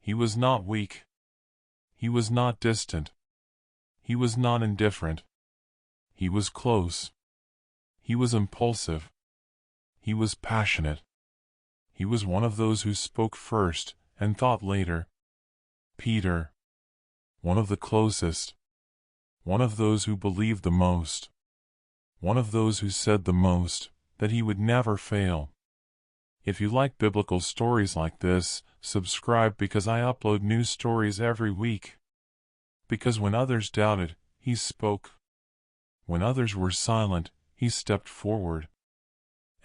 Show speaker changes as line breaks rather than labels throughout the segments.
He was not weak. He was not distant. He was not indifferent. He was close. He was impulsive. He was passionate. He was one of those who spoke first and thought later. Peter. One of the closest. One of those who believed the most. One of those who said the most, that he would never fail. If you like biblical stories like this, subscribe because I upload new stories every week. Because when others doubted, he spoke. When others were silent, he stepped forward.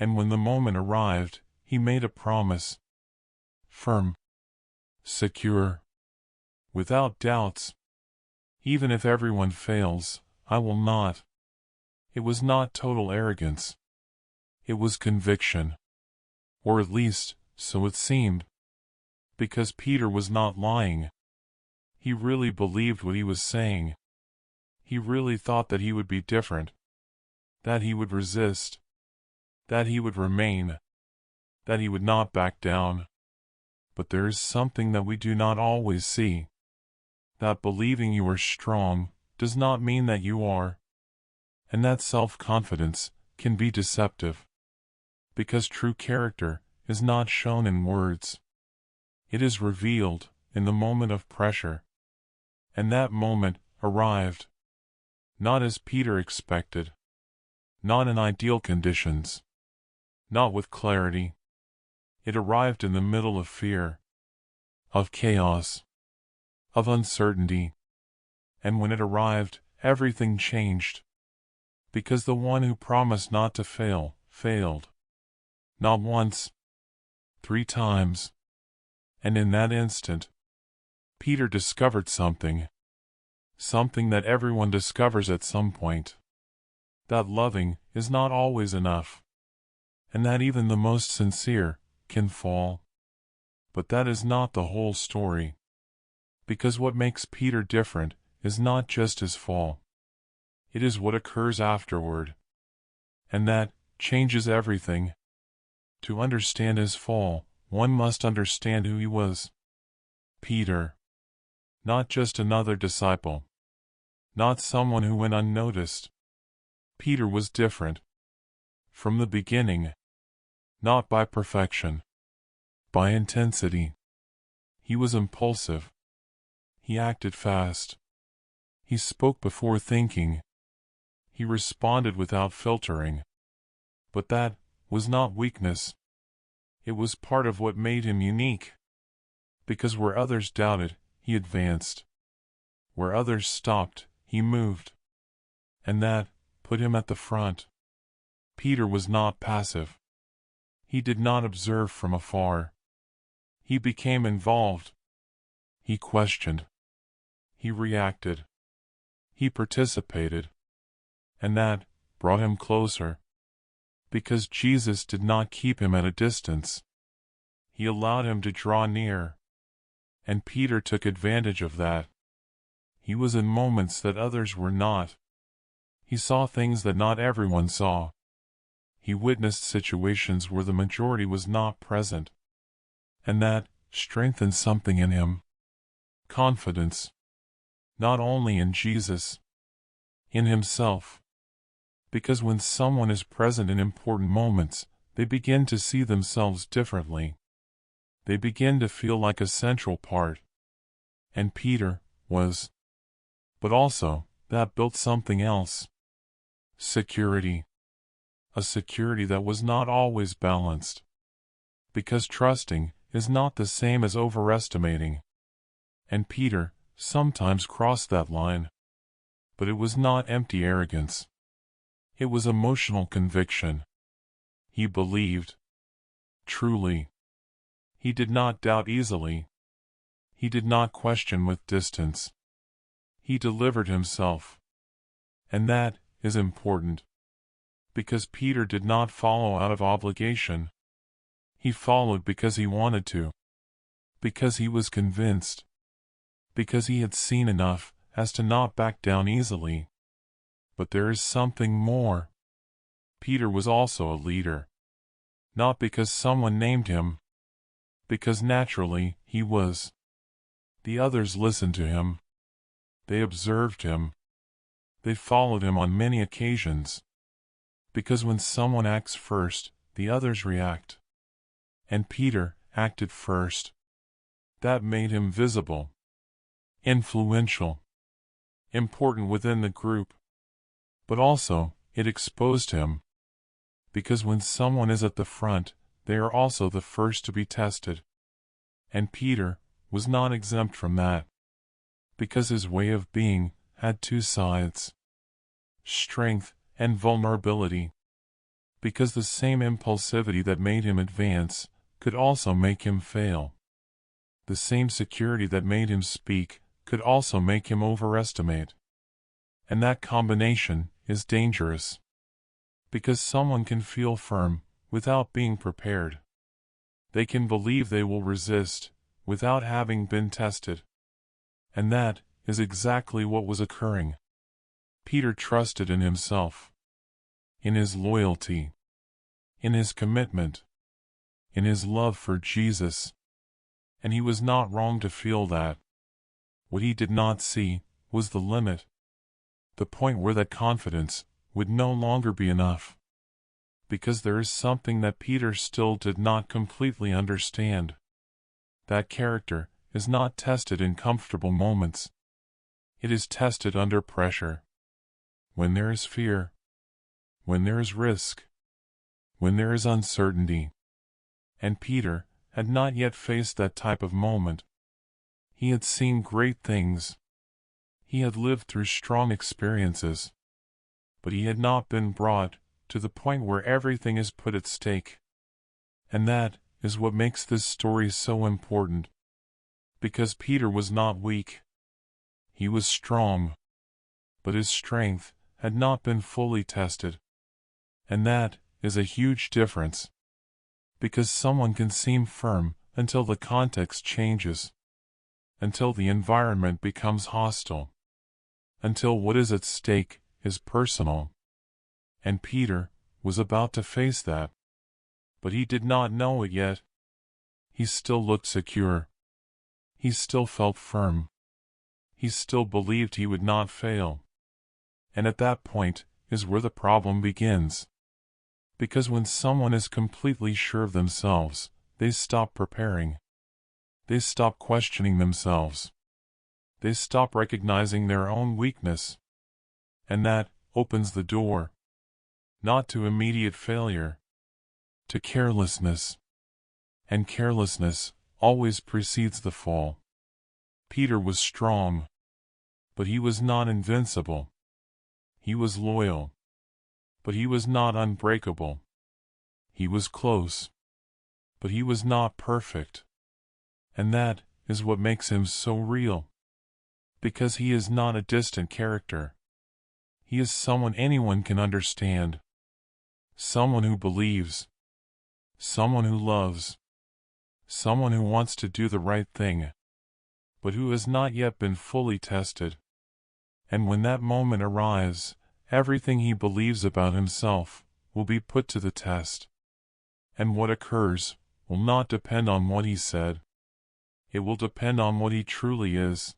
And when the moment arrived, he made a promise. Firm. Secure. Without doubts. Even if everyone fails, I will not. It was not total arrogance. It was conviction. Or at least, so it seemed. Because Peter was not lying. He really believed what he was saying. He really thought that he would be different. That he would resist. That he would remain. That he would not back down. But there is something that we do not always see. That believing you are strong does not mean that you are. And that self-confidence can be deceptive. Because true character is not shown in words. It is revealed in the moment of pressure. And that moment arrived. Not as Peter expected. Not in ideal conditions. Not with clarity. It arrived in the middle of fear. Of chaos. Of uncertainty. And when it arrived, everything changed. Because the one who promised not to fail, failed. Not once. 3 times. And in that instant, Peter discovered something. Something that everyone discovers at some point. That loving is not always enough. And that even the most sincere can fall. But that is not the whole story. Because what makes Peter different is not just his fall. It is what occurs afterward. And that changes everything. To understand his fall, one must understand who he was. Peter. Not just another disciple. Not someone who went unnoticed. Peter was different. From the beginning. Not by perfection. By intensity. He was impulsive. He acted fast. He spoke before thinking. He responded without filtering. But that was not weakness. It was part of what made him unique. Because where others doubted, he advanced. Where others stopped, he moved. And that put him at the front. Peter was not passive. He did not observe from afar. He became involved. He questioned. He reacted. He participated. And that brought him closer. Because Jesus did not keep him at a distance. He allowed him to draw near. And Peter took advantage of that. He was in moments that others were not. He saw things that not everyone saw. He witnessed situations where the majority was not present. And that strengthened something in him. Confidence. Not only in Jesus. In himself. Because when someone is present in important moments, they begin to see themselves differently. They begin to feel like a central part. And Peter was. But also, that built something else. Security. A security that was not always balanced. Because trusting is not the same as overestimating. And Peter sometimes crossed that line. But it was not empty arrogance. It was emotional conviction. He believed. Truly. He did not doubt easily. He did not question with distance. He delivered himself. And that is important. Because Peter did not follow out of obligation. He followed because he wanted to. Because he was convinced. Because he had seen enough as to not back down easily. But there is something more. Peter was also a leader. Not because someone named him. Because naturally, he was. The others listened to him. They observed him. They followed him on many occasions. Because when someone acts first, the others react. And Peter acted first. That made him visible, influential, important within the group. But also, it exposed him. Because when someone is at the front, they are also the first to be tested. And Peter was not exempt from that. Because his way of being had two sides: strength and vulnerability. Because the same impulsivity that made him advance could also make him fail. The same security that made him speak could also make him overestimate. And that combination is dangerous. Because someone can feel firm without being prepared. They can believe they will resist without having been tested. And that is exactly what was occurring. Peter trusted in himself, in his loyalty, in his commitment, in his love for Jesus. And he was not wrong to feel that. What he did not see was the limit, the point where that confidence would no longer be enough. Because there is something that Peter still did not completely understand. That character is not tested in comfortable moments. It is tested under pressure. When there is fear, when there is risk, when there is uncertainty. And Peter had not yet faced that type of moment. He had seen great things. He had lived through strong experiences. But he had not been brought to the point where everything is put at stake. And that is what makes this story so important. Because Peter was not weak. He was strong. But his strength had not been fully tested. And that is a huge difference. Because someone can seem firm until the context changes. Until the environment becomes hostile. Until what is at stake is personal. And Peter was about to face that. But he did not know it yet. He still looked secure. He still felt firm. He still believed he would not fail. And at that point is where the problem begins. Because when someone is completely sure of themselves, they stop preparing. They stop questioning themselves. They stop recognizing their own weakness. And that opens the door, not to immediate failure, to carelessness. And carelessness always precedes the fall. Peter was strong, but he was not invincible. He was loyal, but he was not unbreakable. He was close, but he was not perfect. And that is what makes him so real. Because he is not a distant character. He is someone anyone can understand. Someone who believes. Someone who loves. Someone who wants to do the right thing, but who has not yet been fully tested. And when that moment arrives, everything he believes about himself will be put to the test. And what occurs will not depend on what he said. It will depend on what he truly is.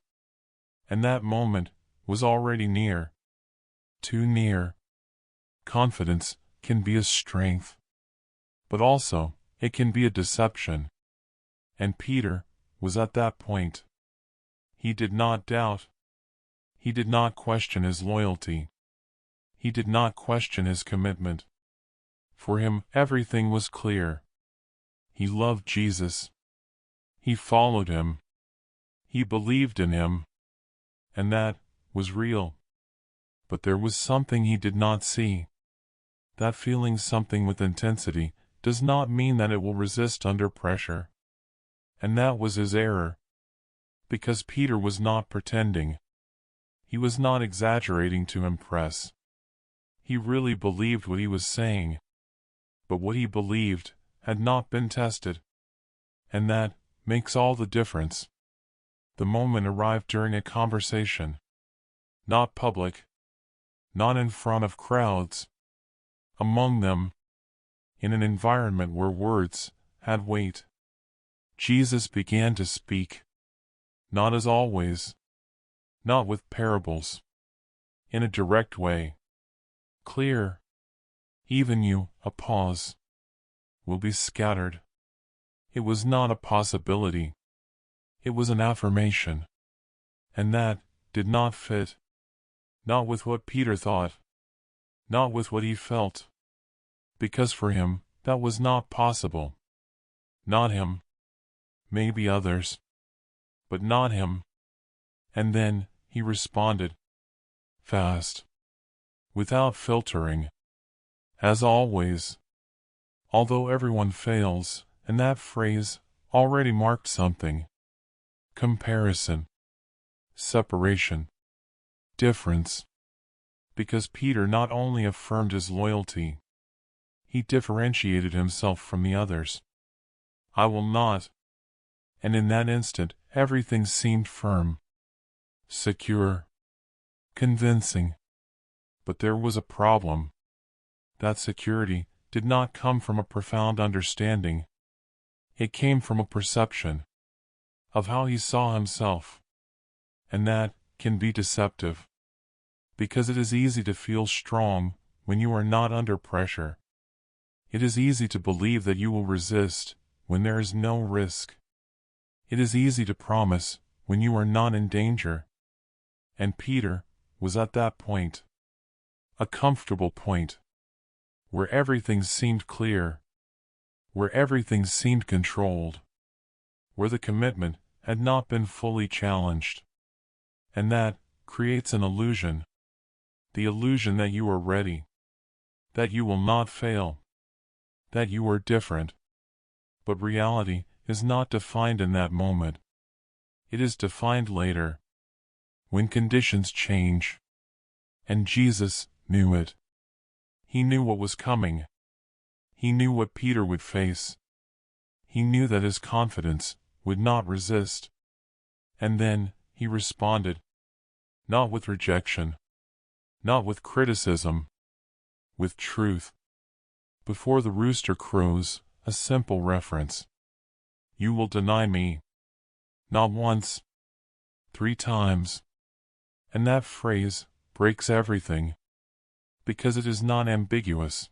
And that moment was already near. Too near. Confidence can be a strength, but also it can be a deception. And Peter was at that point. He did not doubt. He did not question his loyalty. He did not question his commitment. For him, everything was clear. He loved Jesus. He followed him. He believed in him. And that was real. But there was something he did not see. That feeling something with intensity does not mean that it will resist under pressure. And that was his error. Because Peter was not pretending. He was not exaggerating to impress. He really believed what he was saying. But what he believed had not been tested. And that makes all the difference. The moment arrived during a conversation. Not public. Not in front of crowds. Among them. In an environment where words had weight. Jesus began to speak. Not as always. Not with parables. In a direct way. Clear. Even you, a pause, will be scattered. It was not a possibility. It was an affirmation. And that did not fit. Not with what Peter thought. Not with what he felt. Because for him, that was not possible. Not him. Maybe others. But not him. And then, he responded. Fast. Without filtering. As always. Although everyone fails, and that phrase already marked something. Comparison. Separation. Difference. Because Peter not only affirmed his loyalty, he differentiated himself from the others. I will not. And in that instant, everything seemed firm. Secure. Convincing. But there was a problem. That security did not come from a profound understanding. It came from a perception of how he saw himself. And that can be deceptive. Because it is easy to feel strong when you are not under pressure. It is easy to believe that you will resist when there is no risk. It is easy to promise when you are not in danger. And Peter was at that point. A comfortable point. Where everything seemed clear. Where everything seemed controlled. Where the commitment had not been fully challenged. And that creates an illusion. The illusion that you are ready. That you will not fail. That you are different. But reality is not defined in that moment. It is defined later. When conditions change. And Jesus knew it. He knew what was coming. He knew what Peter would face. He knew that his confidence would not resist. And then he responded. Not with rejection. Not with criticism. With truth. Before the rooster crows, a simple reference. You will deny me. Not once. 3 times. And that phrase breaks everything. Because it is not ambiguous.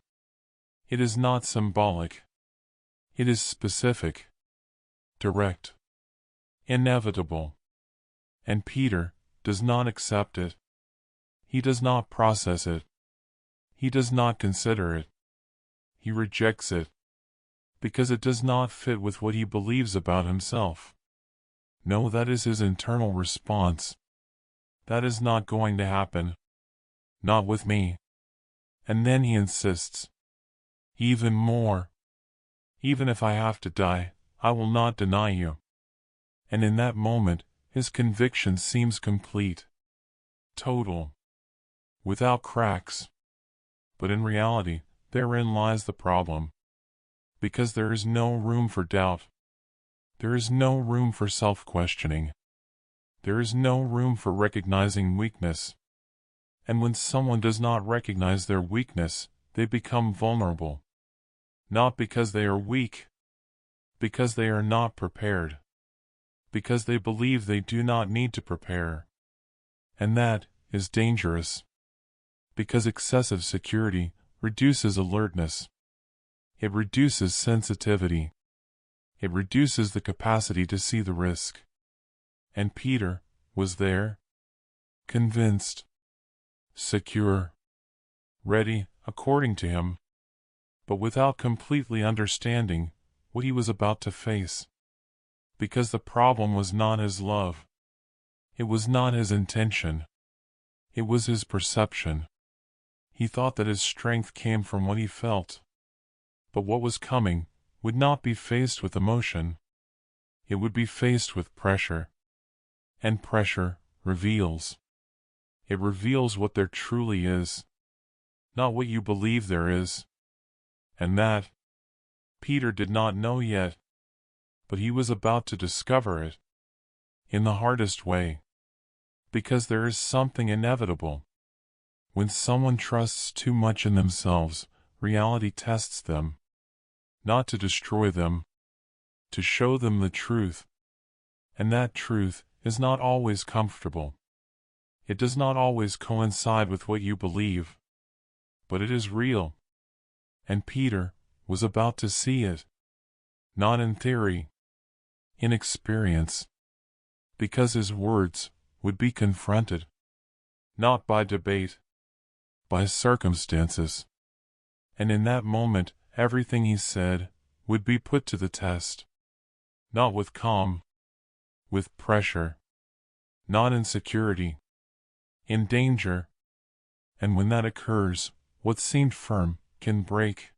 It is not symbolic. It is specific. Direct. Inevitable. And Peter does not accept it. He does not process it. He does not consider it. He rejects it. Because it does not fit with what he believes about himself. No, that is his internal response. That is not going to happen. Not with me. And then he insists. Even more. Even if I have to die, I will not deny you. And in that moment, his conviction seems complete. Total. Without cracks. But in reality, therein lies the problem. Because there is no room for doubt. There is no room for self-questioning. There is no room for recognizing weakness. And when someone does not recognize their weakness, they become vulnerable. Not because they are weak. Because they are not prepared. Because they believe they do not need to prepare. And that is dangerous. Because excessive security reduces alertness. It reduces sensitivity. It reduces the capacity to see the risk. And Peter was there. Convinced. Secure. Ready, according to him. But without completely understanding what he was about to face. Because the problem was not his love. It was not his intention. It was his perception. He thought that his strength came from what he felt. But what was coming would not be faced with emotion. It would be faced with pressure. And pressure reveals. It reveals what there truly is. Not what you believe there is. And that, Peter did not know yet. But he was about to discover it. In the hardest way. Because there is something inevitable. When someone trusts too much in themselves, reality tests them. Not to destroy them. To show them the truth. And that truth is not always comfortable. It does not always coincide with what you believe. But it is real. And Peter was about to see it. Not in theory. In experience. Because his words would be confronted. Not by debate. By circumstances. And in that moment, everything he said would be put to the test. Not with calm. With pressure. Not in security. In danger. And when that occurs, what seemed firm can break.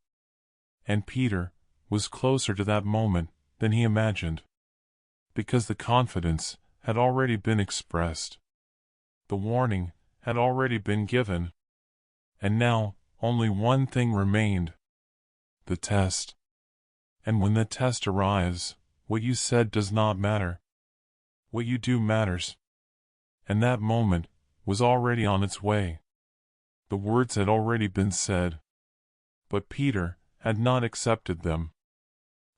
And Peter was closer to that moment than he imagined. Because the confidence had already been expressed. The warning had already been given. And now, only one thing remained. The test. And when the test arrives, what you said does not matter. What you do matters. And that moment was already on its way. The words had already been said. But Peter had not accepted them.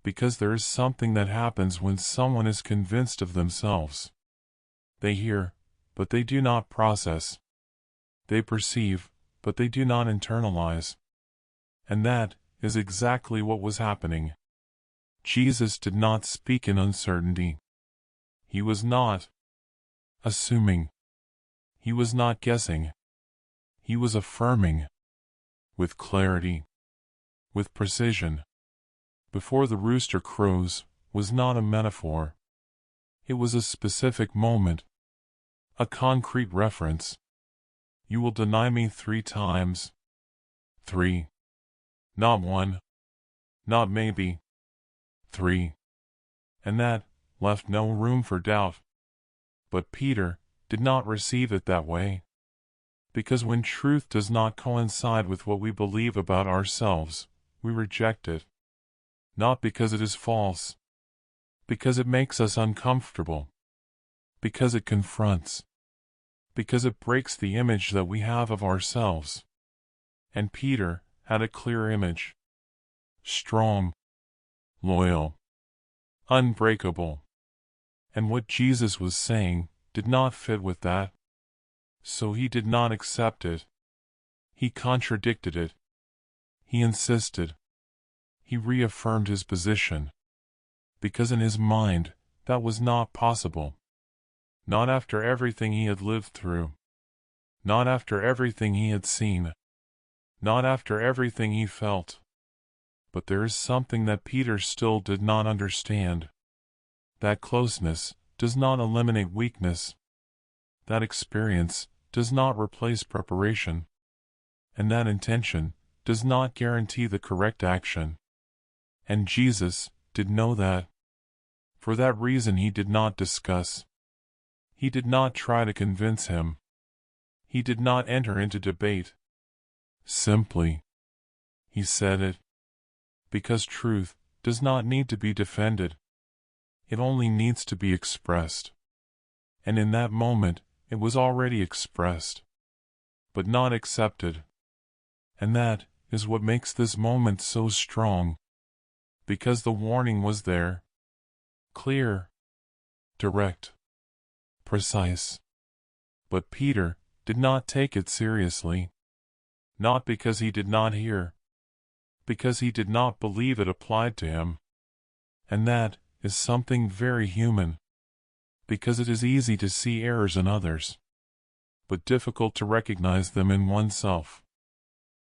Because there is something that happens when someone is convinced of themselves. They hear, but they do not process. They perceive, but they do not internalize. And that is exactly what was happening. Jesus did not speak in uncertainty. He was not assuming. He was not guessing. He was affirming. With clarity. With precision. Before the rooster crows was not a metaphor. It was a specific moment. A concrete reference. You will deny me 3 times. 3. Not 1. Not maybe. 3. And that left no room for doubt. But Peter did not receive it that way. Because when truth does not coincide with what we believe about ourselves, we reject it. Not because it is false. Because it makes us uncomfortable. Because it confronts. Because it breaks the image that we have of ourselves. And Peter had a clear image. Strong. Loyal. Unbreakable. And what Jesus was saying did not fit with that. So he did not accept it. He contradicted it. He insisted. He reaffirmed his position. Because in his mind, that was not possible. Not after everything he had lived through. Not after everything he had seen. Not after everything he felt. But there is something that Peter still did not understand. That closeness does not eliminate weakness. That experience does not replace preparation. And that intention does not guarantee the correct action. And Jesus did know that. For that reason he did not discuss. He did not try to convince him. He did not enter into debate. Simply, he said it. Because truth does not need to be defended. It only needs to be expressed. And in that moment, it was already expressed. But not accepted. And that is what makes this moment so strong. Because the warning was there. Clear. Direct. Precise. But Peter did not take it seriously. Not because he did not hear. Because he did not believe it applied to him. And that is something very human. Because it is easy to see errors in others. But difficult to recognize them in oneself.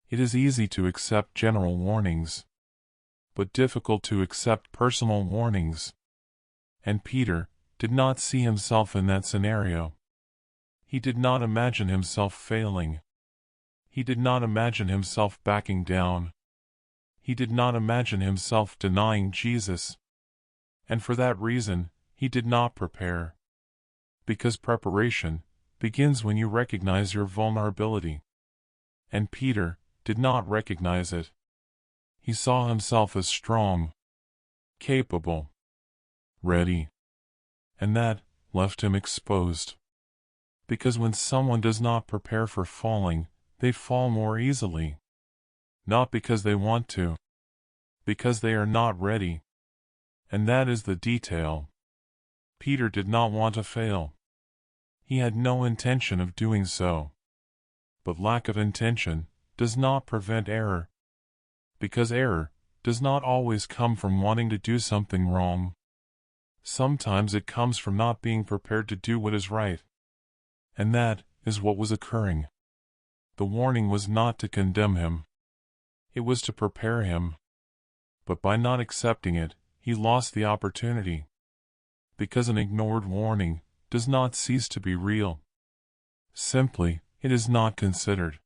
It is easy to accept general warnings. But difficult to accept personal warnings. And Peter did not see himself in that scenario. He did not imagine himself failing. He did not imagine himself backing down. He did not imagine himself denying Jesus. And for that reason, he did not prepare. Because preparation begins when you recognize your vulnerability. And Peter did not recognize it. He saw himself as strong, capable, ready. And that left him exposed. Because when someone does not prepare for falling, they fall more easily. Not because they want to. Because they are not ready. And that is the detail. Peter did not want to fail. He had no intention of doing so. But lack of intention does not prevent error, because error does not always come from wanting to do something wrong. Sometimes it comes from not being prepared to do what is right. And that is what was occurring. The warning was not to condemn him. It was to prepare him. But by not accepting it, he lost the opportunity. Because an ignored warning does not cease to be real. Simply, it is not considered.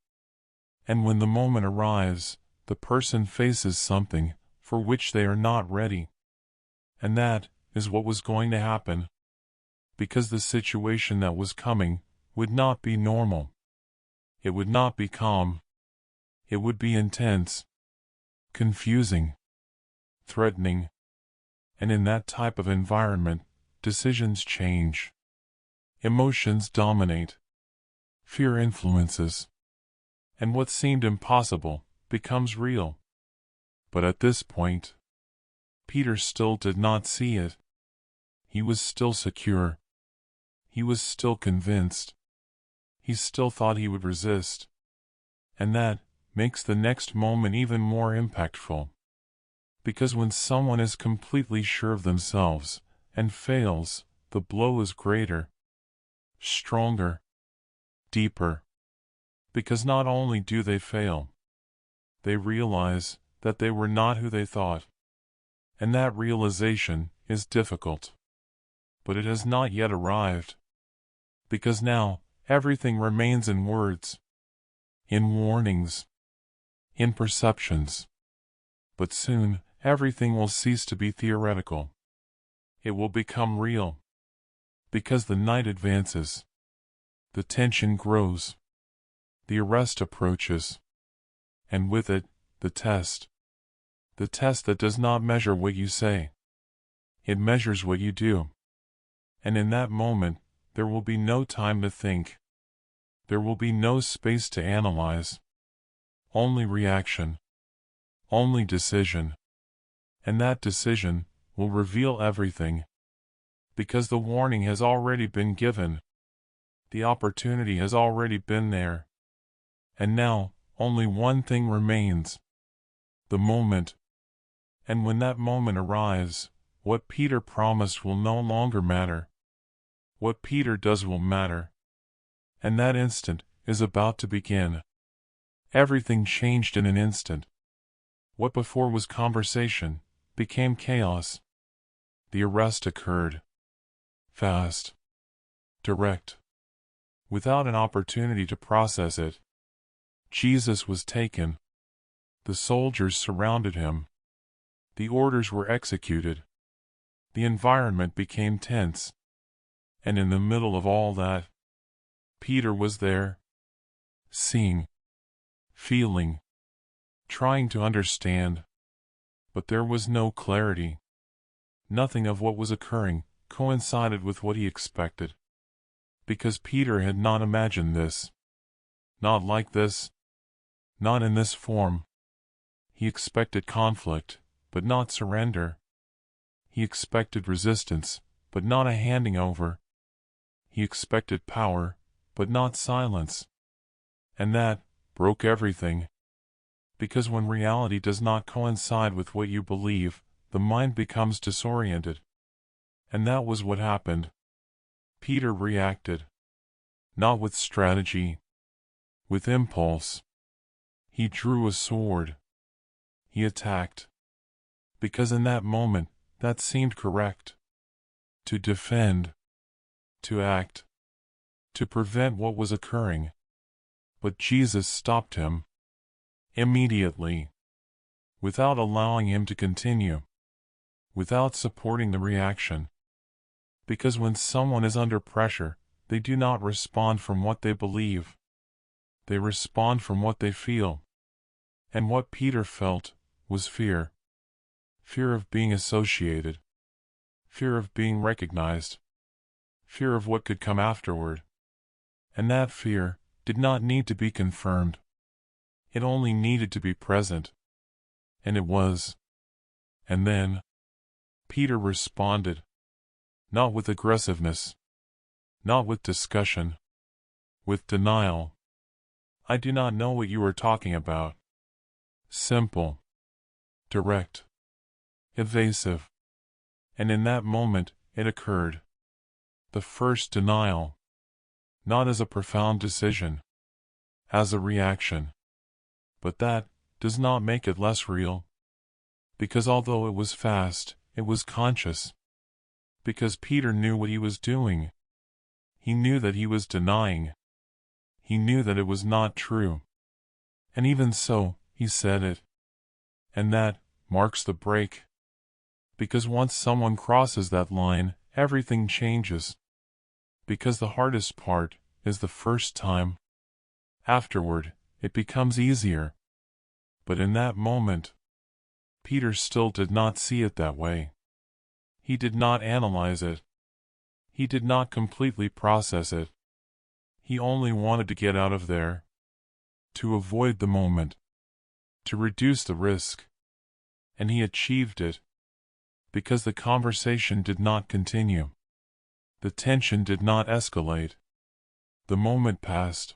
And when the moment arrives, the person faces something for which they are not ready. And that is what was going to happen. Because the situation that was coming would not be normal. It would not be calm. It would be intense, confusing, threatening. And in that type of environment, decisions change. Emotions dominate. Fear influences. And what seemed impossible becomes real. But at this point, Peter still did not see it. He was still secure. He was still convinced. He still thought he would resist. And that makes the next moment even more impactful. Because when someone is completely sure of themselves and fails, the blow is greater, stronger, deeper. Because not only do they fail, they realize that they were not who they thought. And that realization is difficult. But it has not yet arrived. Because now, everything remains in words, in warnings, in perceptions. But soon, everything will cease to be theoretical. It will become real. Because the night advances. The tension grows. The arrest approaches. And with it, the test. The test that does not measure what you say. It measures what you do. And in that moment, there will be no time to think. There will be no space to analyze. Only reaction. Only decision. And that decision will reveal everything. Because the warning has already been given. The opportunity has already been there. And now, only one thing remains. The moment. And when that moment arrives, what Peter promised will no longer matter. What Peter does will matter. And that instant is about to begin. Everything changed in an instant. What before was conversation became chaos. The arrest occurred. Fast. Direct. Without an opportunity to process it. Jesus was taken. The soldiers surrounded him. The orders were executed. The environment became tense. And in the middle of all that, Peter was there, seeing, feeling, trying to understand. But there was no clarity. Nothing of what was occurring coincided with what he expected. Because Peter had not imagined this. Not like this. Not in this form. He expected conflict, but not surrender. He expected resistance, but not a handing over. He expected power, but not silence. And that broke everything. Because when reality does not coincide with what you believe, the mind becomes disoriented. And that was what happened. Peter reacted. Not with strategy. With impulse. He drew a sword. He attacked. Because in that moment, that seemed correct. To defend. To act. To prevent what was occurring. But Jesus stopped him. Immediately. Without allowing him to continue. Without supporting the reaction. Because when someone is under pressure, they do not respond from what they believe. They respond from what they feel. And what Peter felt was fear. Fear of being associated. Fear of being recognized. Fear of what could come afterward. And that fear did not need to be confirmed. It only needed to be present. And it was. And then, Peter responded. Not with aggressiveness. Not with discussion. With denial. I do not know what you are talking about. Simple. Direct. Evasive. And in that moment, it occurred. The first denial. Not as a profound decision. As a reaction. But that does not make it less real. Because although it was fast, it was conscious. Because Peter knew what he was doing. He knew that he was denying. He knew that it was not true. And even so, he said it. And that marks the break. Because once someone crosses that line, everything changes. Because the hardest part is the first time. Afterward, it becomes easier. But in that moment, Peter still did not see it that way. He did not analyze it. He did not completely process it. He only wanted to get out of there. To avoid the moment. To reduce the risk. And he achieved it. Because the conversation did not continue. The tension did not escalate. The moment passed.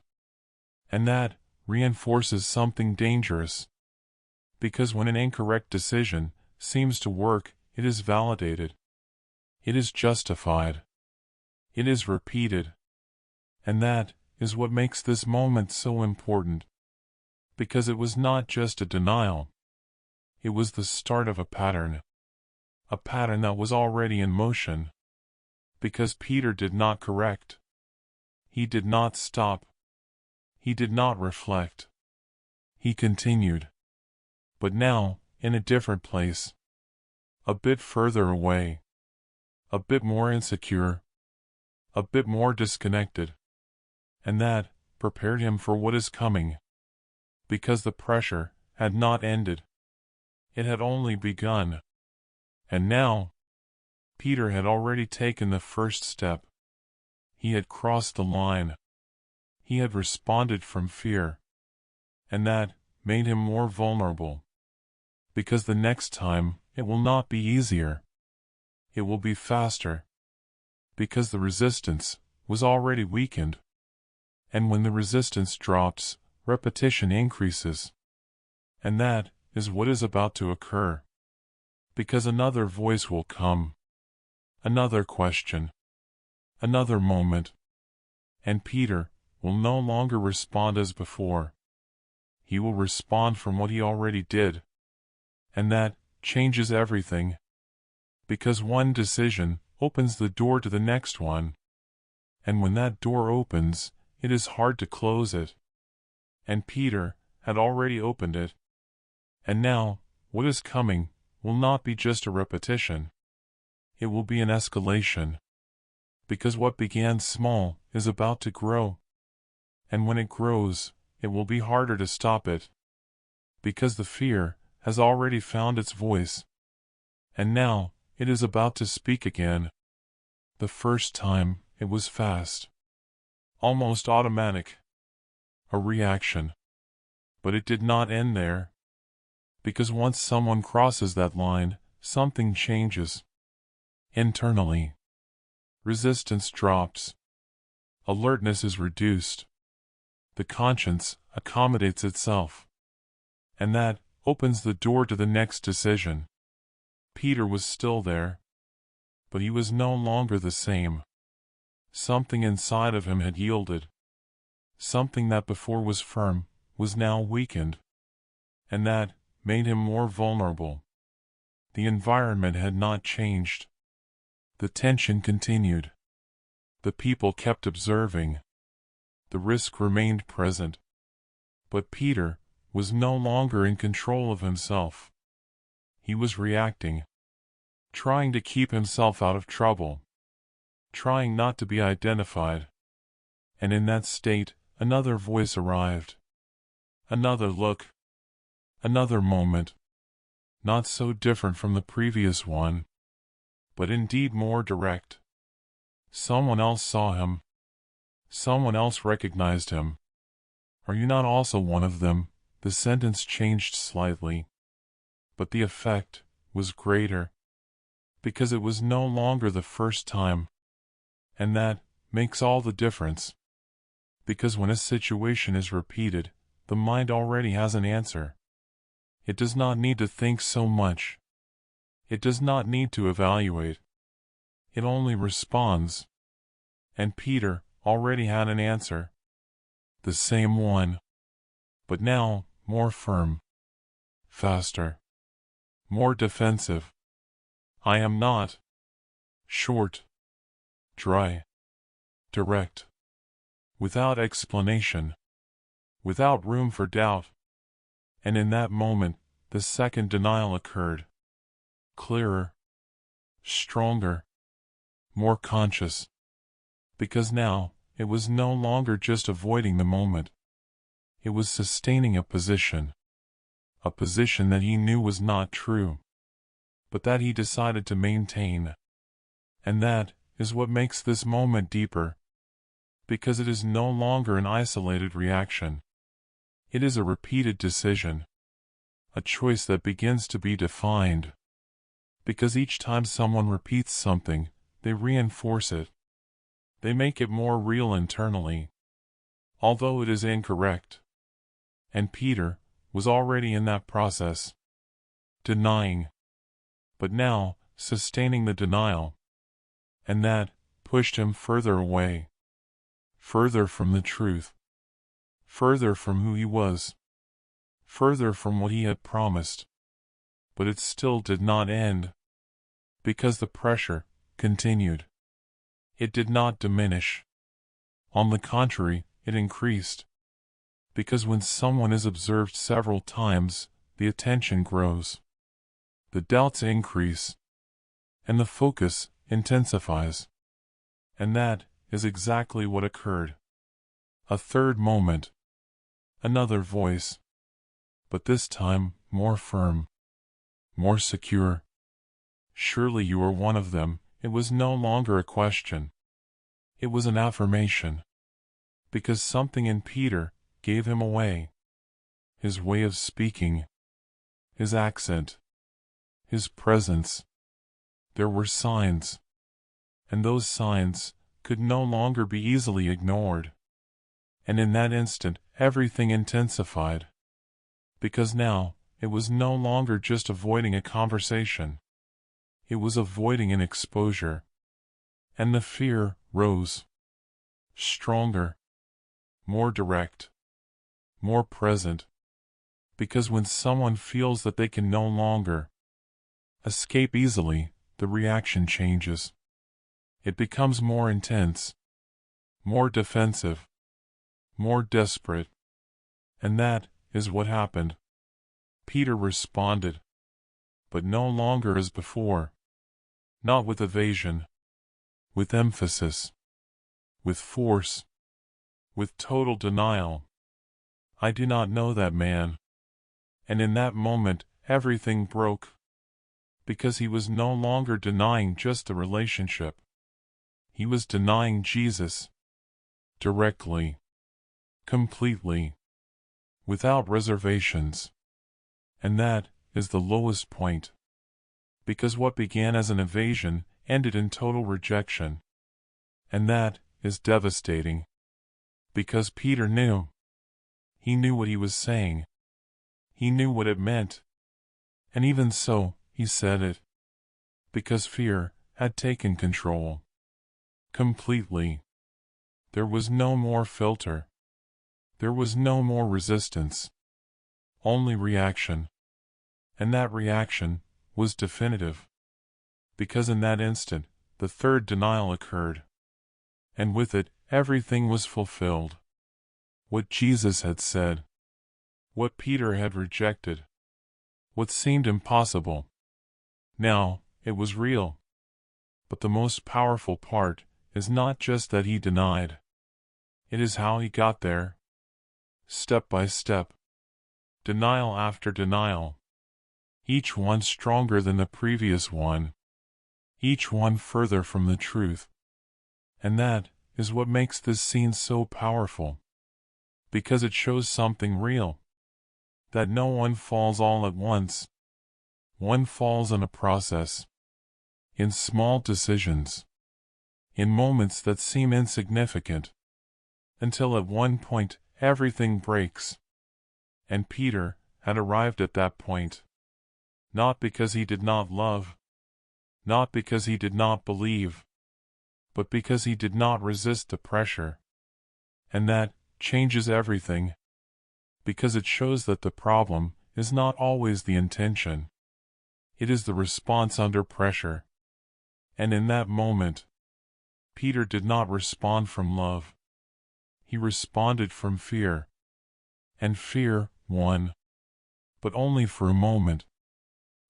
And that reinforces something dangerous. Because when an incorrect decision seems to work, it is validated. It is justified. It is repeated. And that is what makes this moment so important. Because it was not just a denial. It was the start of a pattern. A pattern that was already in motion. Because Peter did not correct. He did not stop. He did not reflect. He continued. But now, in a different place. A bit further away. A bit more insecure. A bit more disconnected. And that prepared him for what is coming. Because the pressure had not ended. It had only begun. And now, Peter had already taken the first step. He had crossed the line. He had responded from fear. And that made him more vulnerable. Because the next time, it will not be easier. It will be faster. Because the resistance was already weakened. And when the resistance drops, repetition increases. And that is what is about to occur. Because another voice will come. Another question. Another moment. And Peter will no longer respond as before. He will respond from what he already did. And that changes everything. Because one decision opens the door to the next one. And when that door opens, it is hard to close it. And Peter had already opened it. And now, what is coming will not be just a repetition. It will be an escalation. Because what began small is about to grow. And when it grows, it will be harder to stop it. Because the fear has already found its voice. And now, it is about to speak again. The first time, it was fast. Almost automatic. A reaction. But it did not end there. Because once someone crosses that line, something changes. Internally. Resistance drops. Alertness is reduced. The conscience accommodates itself. And that opens the door to the next decision. Peter was still there. But he was no longer the same. Something inside of him had yielded. Something that before was firm, was now weakened. And that made him more vulnerable. The environment had not changed. The tension continued. The people kept observing. The risk remained present. But Peter was no longer in control of himself. He was reacting. Trying to keep himself out of trouble. Trying not to be identified. And in that state, another voice arrived. Another look. Another moment. Not so different from the previous one. But indeed more direct. Someone else saw him. Someone else recognized him. Are you not also one of them? The sentence changed slightly. But the effect was greater. Because it was no longer the first time. And that makes all the difference. Because when a situation is repeated, the mind already has an answer. It does not need to think so much. It does not need to evaluate. It only responds. And Peter already had an answer. The same one. But now, more firm. Faster. More defensive. I am not. Short. Dry. Direct. Without explanation. Without room for doubt. And in that moment, the second denial occurred. Clearer. Stronger. More conscious. Because now, it was no longer just avoiding the moment. It was sustaining a position. A position that he knew was not true, but that he decided to maintain. And that is what makes this moment deeper. Because it is no longer an isolated reaction. It is a repeated decision. A choice that begins to be defined. Because each time someone repeats something, they reinforce it. They make it more real internally, although it is incorrect. And Peter was already in that process. Denying. But now, sustaining the denial. And that pushed him further away. Further from the truth. Further from who he was. Further from what he had promised. But it still did not end. Because the pressure continued. It did not diminish. On the contrary, it increased. Because when someone is observed several times, the attention grows. The doubts increase. And the focus intensifies. And that is exactly what occurred. A third moment. Another voice. But this time, more firm. More secure. Surely you are one of them. It was no longer a question. It was an affirmation. Because something in Peter gave him away. His way of speaking. His accent. His presence. There were signs. And those signs could no longer be easily ignored. And in that instant, everything intensified. Because now, it was no longer just avoiding a conversation. It was avoiding an exposure. And the fear rose. Stronger. More direct. More present. Because when someone feels that they can no longer escape easily, the reaction changes. It becomes more intense. More defensive. More desperate. And that is what happened. Peter responded. But no longer as before. Not with evasion. With emphasis. With force. With total denial. I do not know that man. And in that moment, everything broke. Because he was no longer denying just the relationship. He was denying Jesus. Directly. Completely. Without reservations. And that is the lowest point. Because what began as an evasion ended in total rejection. And that is devastating. Because Peter knew. He knew what he was saying. He knew what it meant. And even so, he said it. Because fear had taken control. Completely. There was no more filter. There was no more resistance. Only reaction. And that reaction was definitive. Because in that instant, the third denial occurred. And with it, everything was fulfilled. What Jesus had said. What Peter had rejected. What seemed impossible. Now, it was real. But the most powerful part is not just that he denied. It is how he got there. Step by step. Denial after denial. Each one stronger than the previous one. Each one further from the truth. And that is what makes this scene so powerful. Because it shows something real. That no one falls all at once. One falls in a process. In small decisions. in moments that seem insignificant, until at one point everything breaks. And Peter had arrived at that point, not because he did not love, not because he did not believe, but because he did not resist the pressure. And that changes everything, because it shows that the problem is not always the intention. It is the response under pressure. And in that moment, Peter did not respond from love. He responded from fear. And fear won. But only for a moment.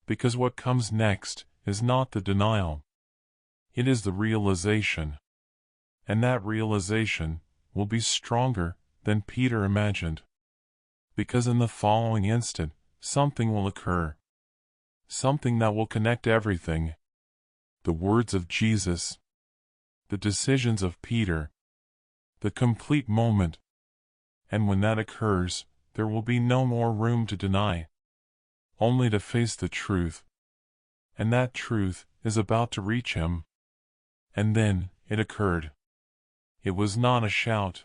Because what comes next is not the denial. It is the realization. And that realization will be stronger than Peter imagined. Because in the following instant, something will occur. Something that will connect everything. The words of Jesus. The decisions of Peter. The complete moment. And when that occurs, there will be no more room to deny. Only to face the truth. And that truth is about to reach him. And then it occurred. It was not a shout.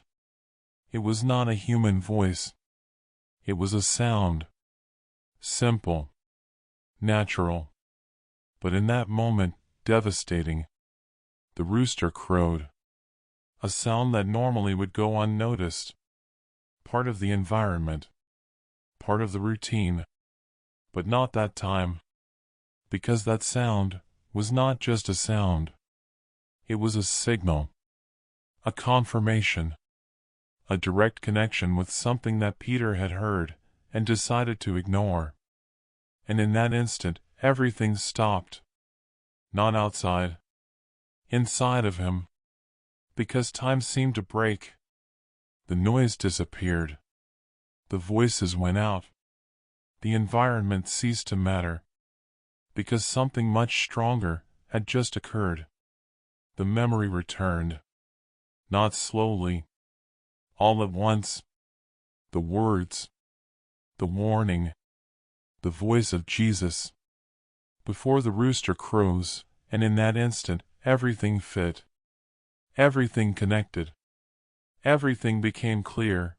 It was not a human voice. It was a sound. Simple. Natural. But in that moment, devastating. The rooster crowed. A sound that normally would go unnoticed. Part of the environment. Part of the routine. But not that time. Because that sound was not just a sound. It was a signal. A confirmation. A direct connection with something that Peter had heard and decided to ignore. And in that instant, everything stopped. Not outside. Inside of him. Because time seemed to break. The noise disappeared. The voices went out. The environment ceased to matter. Because something much stronger had just occurred. The memory returned. Not slowly. All at once. The words. The warning. The voice of Jesus. Before the rooster crows, and in that instant, everything fit. Everything connected. Everything became clear.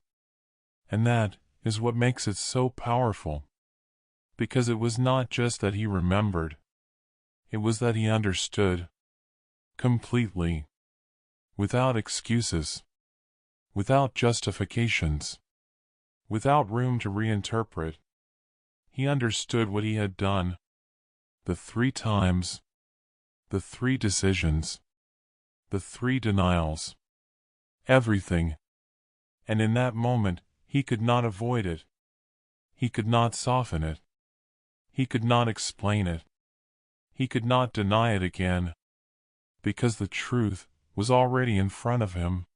And that is what makes it so powerful. Because it was not just that he remembered. It was that he understood. Completely. Without excuses. Without justifications. Without room to reinterpret. He understood what he had done. The 3 times. The 3 decisions. The 3 denials. Everything. And in that moment, he could not avoid it. He could not soften it. He could not explain it. He could not deny it again. Because the truth was already in front of him.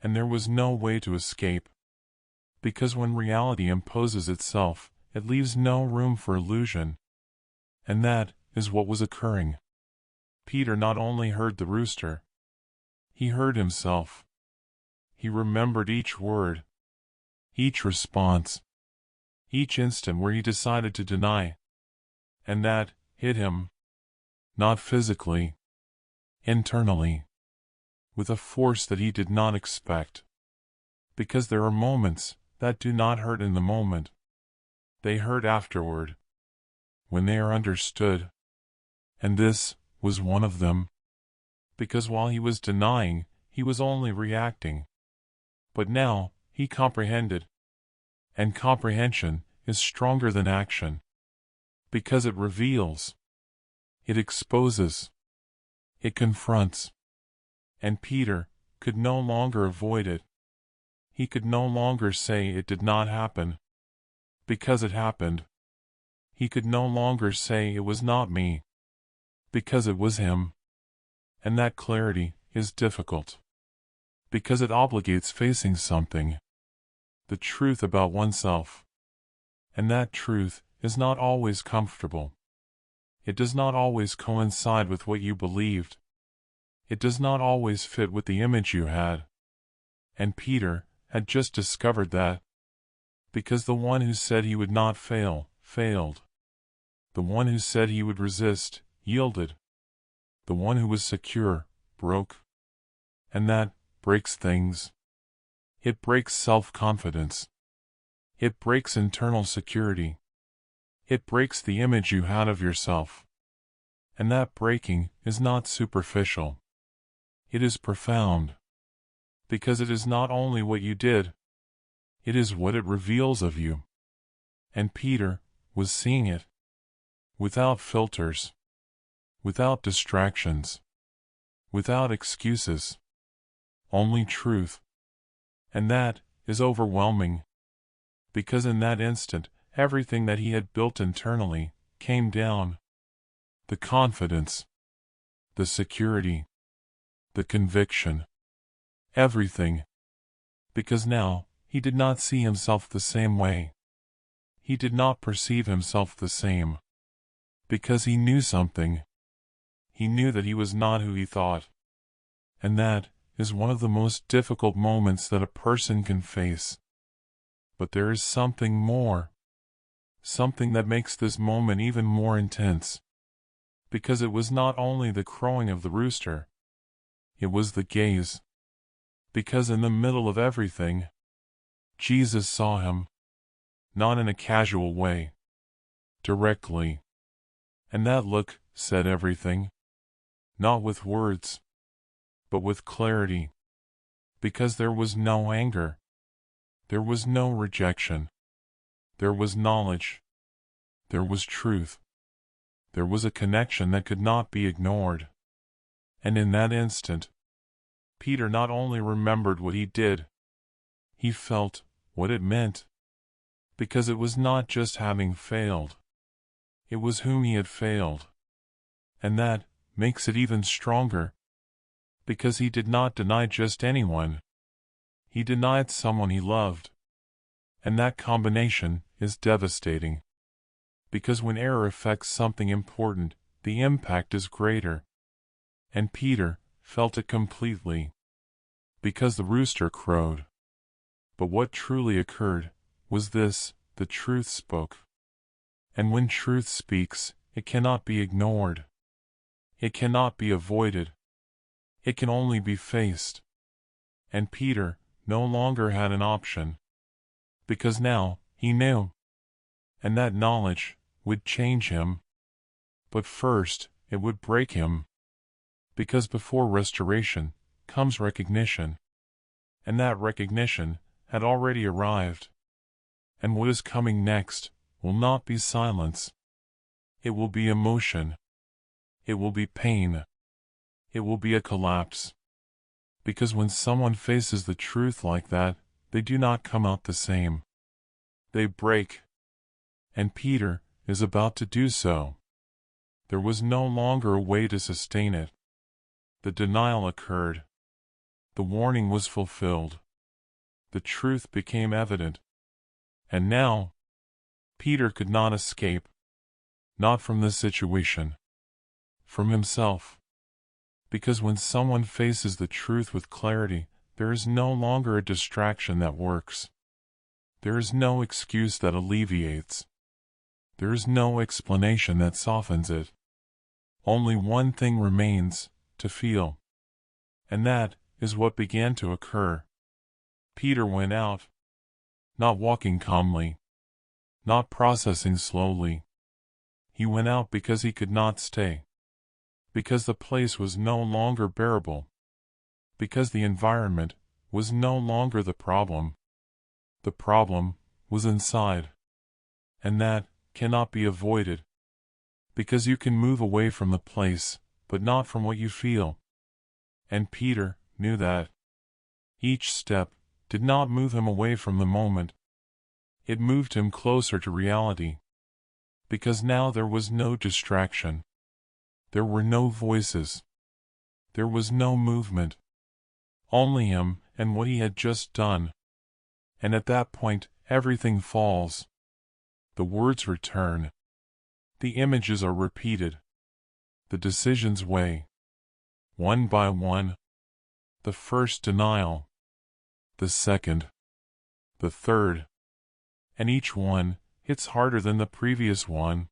And there was no way to escape. Because when reality imposes itself, it leaves no room for illusion. And that is what was occurring. Peter not only heard the rooster. He heard himself. He remembered each word. Each response. Each instant where he decided to deny. And that hit him. Not physically. Internally. With a force that he did not expect. Because there are moments that do not hurt in the moment. They hurt afterward. When they are understood. And this was one of them. Because while he was denying, he was only reacting. But now, he comprehended. And comprehension is stronger than action. Because it reveals. It exposes. It confronts. And Peter could no longer avoid it. He could no longer say it did not happen. Because it happened. He could no longer say it was not me. Because it was him. And that clarity is difficult. Because it obligates facing something. The truth about oneself. And that truth is not always comfortable. It does not always coincide with what you believed. It does not always fit with the image you had. And Peter had just discovered that. Because the one who said he would not fail, failed. The one who said he would resist, yielded. The one who was secure, broke. And that breaks things. It breaks self-confidence. It breaks internal security. It breaks the image you had of yourself. And that breaking is not superficial. It is profound. Because it is not only what you did, it is what it reveals of you. And Peter was seeing it. Without filters. Without distractions. Without excuses. Only truth. And that is overwhelming. Because in that instant, everything that he had built internally came down. The confidence. The security. The conviction. Everything. Because now, he did not see himself the same way. He did not perceive himself the same. Because he knew something. He knew that he was not who he thought. And that is one of the most difficult moments that a person can face. But there is something more. Something that makes this moment even more intense. Because it was not only the crowing of the rooster. It was the gaze. Because in the middle of everything, Jesus saw him. Not in a casual way. Directly. And that look said everything. Not with words, but with clarity. Because there was no anger. There was no rejection. There was knowledge. There was truth. There was a connection that could not be ignored. And in that instant, Peter not only remembered what he did, he felt what it meant. Because it was not just having failed. It was whom he had failed. And that makes it even stronger. Because he did not deny just anyone. He denied someone he loved. And that combination is devastating. Because when error affects something important, the impact is greater. And Peter felt it completely. Because the rooster crowed. But what truly occurred was this: the truth spoke. And when truth speaks, it cannot be ignored. It cannot be avoided. It can only be faced. And Peter no longer had an option. Because now he knew. And that knowledge would change him. But first, it would break him. Because before restoration comes recognition. And that recognition had already arrived. And what is coming next will not be silence. It will be emotion. It will be pain. It will be a collapse. Because when someone faces the truth like that, they do not come out the same. They break. And Peter is about to do so. There was no longer a way to sustain it. The denial occurred. The warning was fulfilled. The truth became evident. And now, Peter could not escape. Not from this situation. From himself. Because when someone faces the truth with clarity, there is no longer a distraction that works. There is no excuse that alleviates. There is no explanation that softens it. Only one thing remains: to feel. And that is what began to occur. Peter went out. Not walking calmly. Not processing slowly. He went out because he could not stay. Because the place was no longer bearable. Because the environment was no longer the problem. The problem was inside. And that cannot be avoided. Because you can move away from the place, but not from what you feel. And Peter knew that. Each step did not move him away from the moment. It moved him closer to reality. Because now there was no distraction. There were no voices. There was no movement. Only him and what he had just done. And at that point, everything falls. The words return. The images are repeated. The decisions weigh. One by one. The first denial. The second. The third. And each one hits harder than the previous one.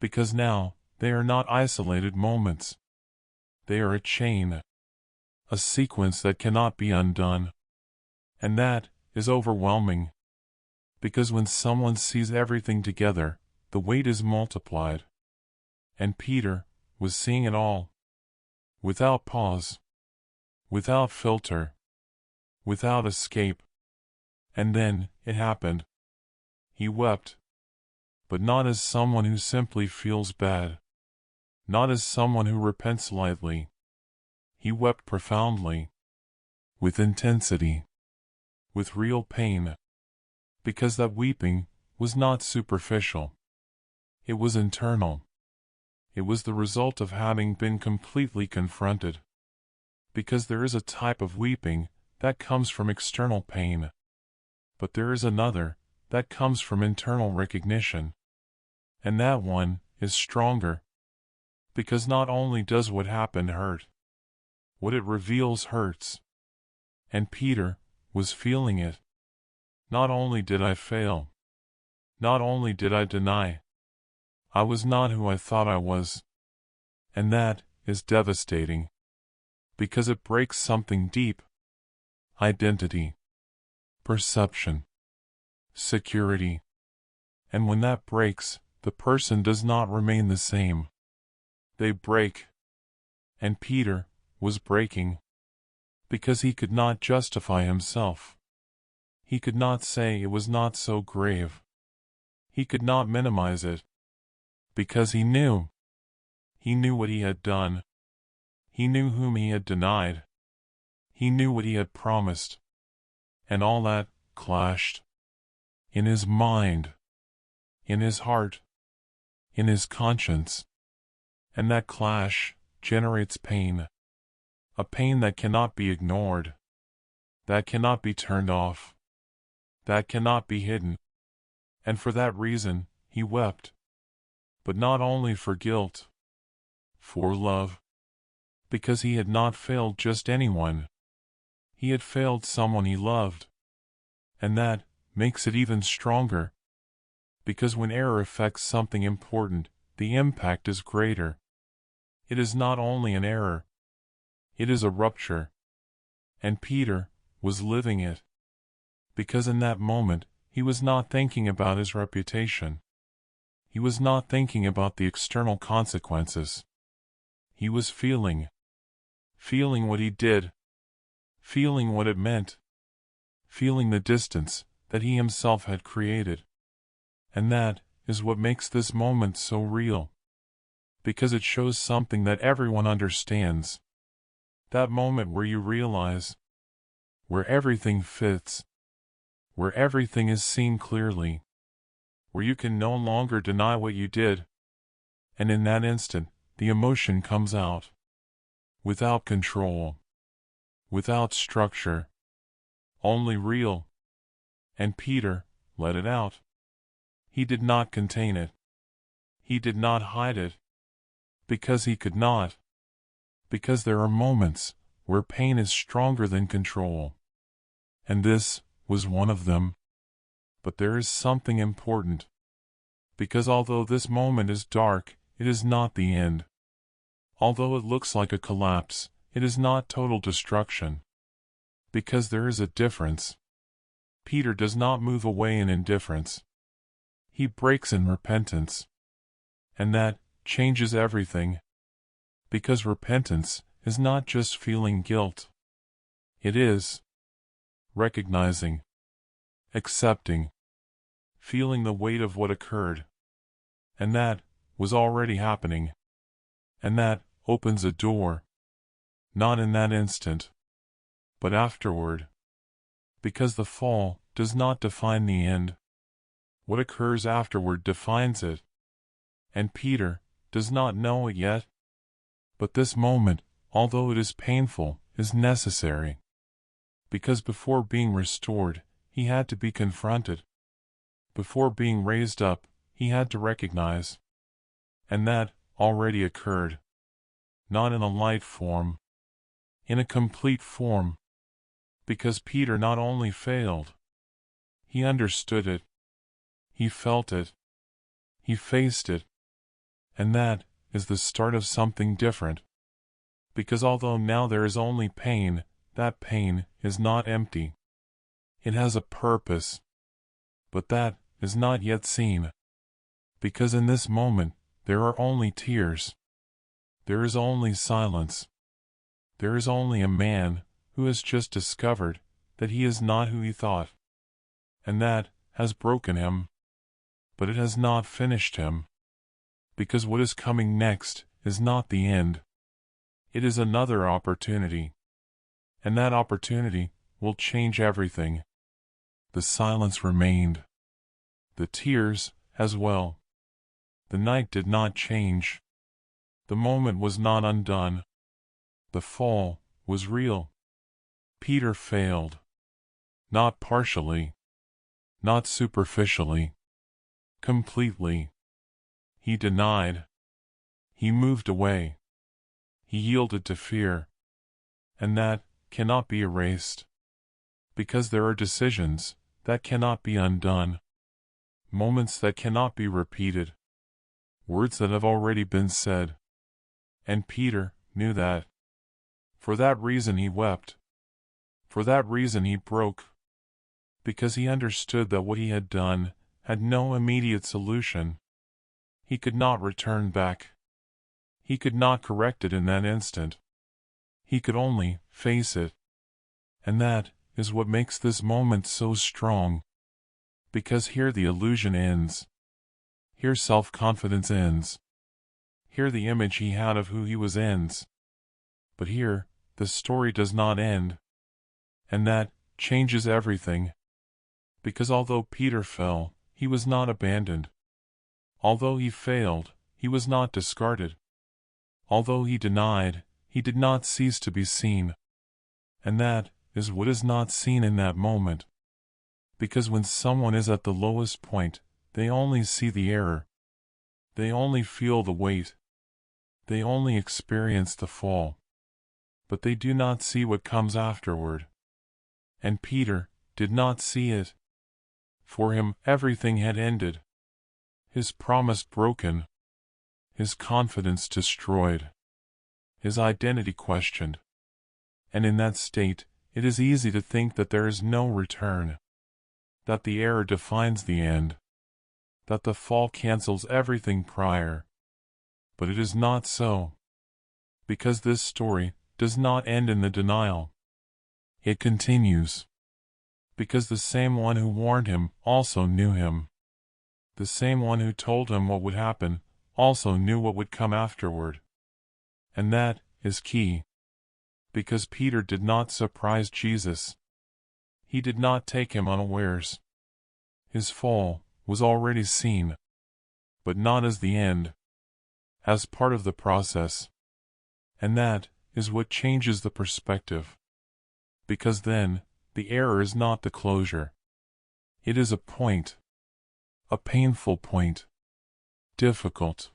Because now, they are not isolated moments. They are a chain. a sequence that cannot be undone. And that is overwhelming, because when someone sees everything together, the weight is multiplied. And Peter was seeing it all, without pause, without filter, without escape. And then it happened. He wept, but not as someone who simply feels bad, not as someone who repents lightly. He wept profoundly, with intensity, with real pain, because that weeping was not superficial. It was internal. It was the result of having been completely confronted. Because there is a type of weeping that comes from external pain, but there is another that comes from internal recognition. And that one is stronger, because not only does what happened hurt, what it reveals hurts. And Peter was feeling it. Not only did I fail, not only did I deny, I was not who I thought I was. And that is devastating, because it breaks something deep: identity, perception, security. And when that breaks, the person does not remain the same. They break. And Peter was breaking, because he could not justify himself. He could not say it was not so grave. He could not minimize it, because he knew. He knew what he had done. He knew whom he had denied. He knew what he had promised. And all that clashed. In his mind, in his heart, in his conscience. And that clash generates pain. A pain that cannot be ignored, that cannot be turned off, that cannot be hidden. And for that reason, he wept. But not only for guilt, for love. Because he had not failed just anyone. He had failed someone he loved. And that makes it even stronger. Because when error affects something important, the impact is greater. It is not only an error, it is a rupture. And Peter was living it. Because in that moment, he was not thinking about his reputation. He was not thinking about the external consequences. He was feeling what he did, feeling what it meant, feeling the distance that he himself had created. And that is what makes this moment so real. Because it shows something that everyone understands. That moment where you realize, where everything fits, where everything is seen clearly, where you can no longer deny what you did. And in that instant, the emotion comes out. Without control, without structure, only real. And Peter let it out. He did not contain it. He did not hide it. Because he could not. Because there are moments where pain is stronger than control. And this was one of them. But there is something important. Because although this moment is dark, it is not the end. Although it looks like a collapse, it is not total destruction. Because there is a difference. Peter does not move away in indifference. He breaks in repentance. And that changes everything. Because repentance is not just feeling guilt. It is recognizing, accepting, feeling the weight of what occurred. And that was already happening. And that opens a door. Not in that instant, but afterward. Because the fall does not define the end. What occurs afterward defines it. And Peter does not know it yet. But this moment, although it is painful, is necessary. Because before being restored, he had to be confronted. Before being raised up, he had to recognize. And that already occurred. Not in a light form. In a complete form. Because Peter not only failed. He understood it. He felt it. He faced it. And that is the start of something different. Because although now there is only pain, that pain is not empty. It has a purpose. But that is not yet seen. Because in this moment, there are only tears. There is only silence. There is only a man who has just discovered that he is not who he thought. And that has broken him. But it has not finished him. Because what is coming next is not the end. It is another opportunity. And that opportunity will change everything. The silence remained. The tears as well. The night did not change. The moment was not undone. The fall was real. Peter failed. Not partially. Not superficially. Completely. He denied. He moved away. He yielded to fear. And that cannot be erased. Because there are decisions that cannot be undone. Moments that cannot be repeated. Words that have already been said. And Peter knew that. For that reason he wept. For that reason he broke. Because he understood that what he had done had no immediate solution. He could not return back. He could not correct it in that instant. He could only face it. And that is what makes this moment so strong. Because here the illusion ends. Here self-confidence ends. Here the image he had of who he was ends. But here, the story does not end. And that changes everything. Because although Peter fell, he was not abandoned. Although he failed, he was not discarded. Although he denied, he did not cease to be seen. And that is what is not seen in that moment. Because when someone is at the lowest point, they only see the error. They only feel the weight. They only experience the fall. But they do not see what comes afterward. And Peter did not see it. For him, everything had ended. His promise broken. His confidence destroyed. His identity questioned. And in that state, it is easy to think that there is no return. That the error defines the end. That the fall cancels everything prior. But it is not so. Because this story does not end in the denial. It continues. Because the same one who warned him also knew him. The same one who told him what would happen also knew what would come afterward. And that is key. Because Peter did not surprise Jesus. He did not take him unawares. His fall was already seen. But not as the end. As part of the process. And that is what changes the perspective. Because then, the error is not the closure. It is a point. A painful point. Difficult.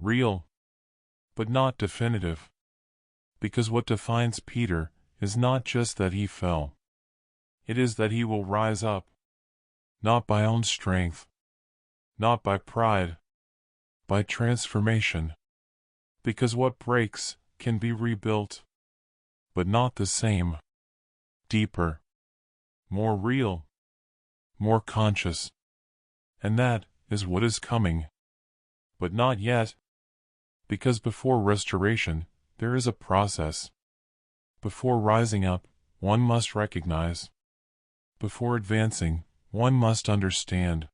Real. But not definitive. Because what defines Peter is not just that he fell. It is that he will rise up. Not by own strength. Not by pride. By transformation. Because what breaks can be rebuilt. But not the same. Deeper. More real. More conscious. And that is what is coming. But not yet. Because before restoration, there is a process. Before rising up, one must recognize. Before advancing, one must understand.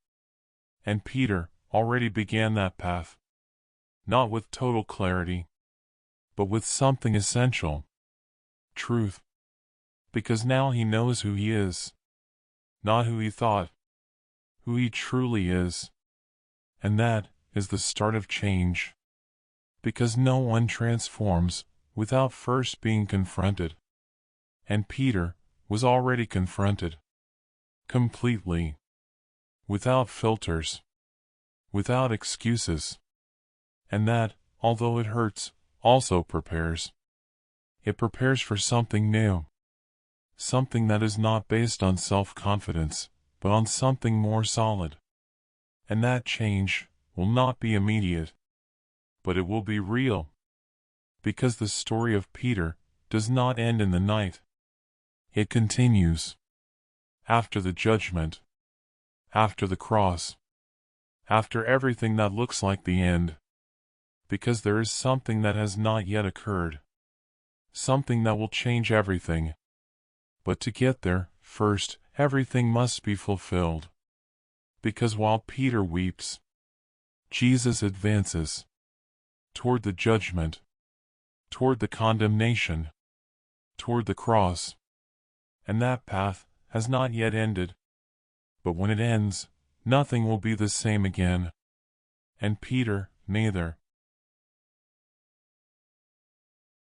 And Peter already began that path. Not with total clarity, but with something essential. Truth. Because now he knows who he is. Not who he thought. Who he truly is. And that is the start of change. Because no one transforms without first being confronted. And Peter was already confronted. Completely. Without filters. Without excuses. And that, although it hurts, also prepares. It prepares for something new. Something that is not based on self-confidence, but on something more solid. And that change will not be immediate. But it will be real. Because the story of Peter does not end in the night. It continues. After the judgment. After the cross. After everything that looks like the end. Because there is something that has not yet occurred. Something that will change everything. But to get there, first, everything must be fulfilled. Because while Peter weeps, Jesus advances toward the judgment, toward the condemnation, toward the cross. And that path has not yet ended. But when it ends, nothing will be the same again. And Peter, neither.